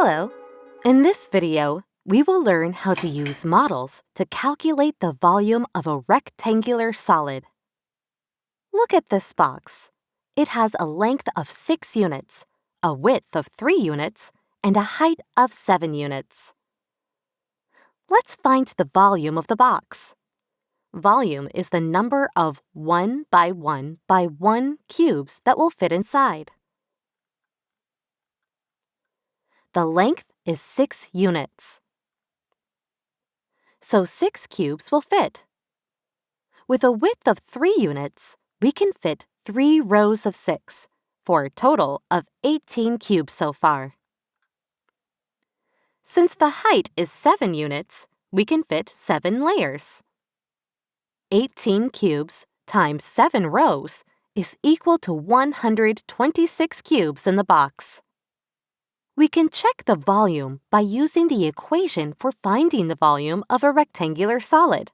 Hello! In this video, we will learn how to use models to calculate the volume of a rectangular solid. Look at this box. It has a length of 6 units, a width of 3 units, and a height of 7 units. Let's find the volume of the box. Volume is the number of 1 by 1 by 1 cubes that will fit inside. The length is 6 units. So 6 cubes will fit. With a width of 3 units, we can fit 3 rows of 6, for a total of 18 cubes so far. Since the height is 7 units, we can fit 7 layers. 18 cubes times 7 rows is equal to 126 cubes in the box. We can check the volume by using the equation for finding the volume of a rectangular solid.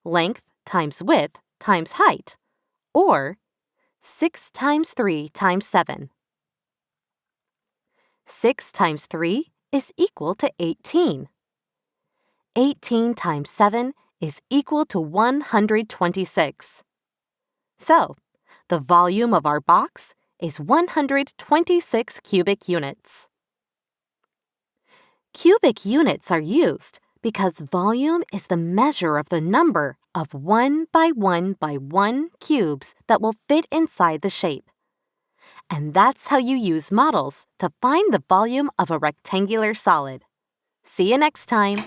Length times width times height, or 6 times 3 times 7. 6 times 3 is equal to 18. 18 times 7 is equal to 126. So, the volume of our box is 126 cubic units. Cubic units are used because volume is the measure of the number of 1 by 1 by 1 cubes that will fit inside the shape. And that's how you use models to find the volume of a rectangular solid. See you next time!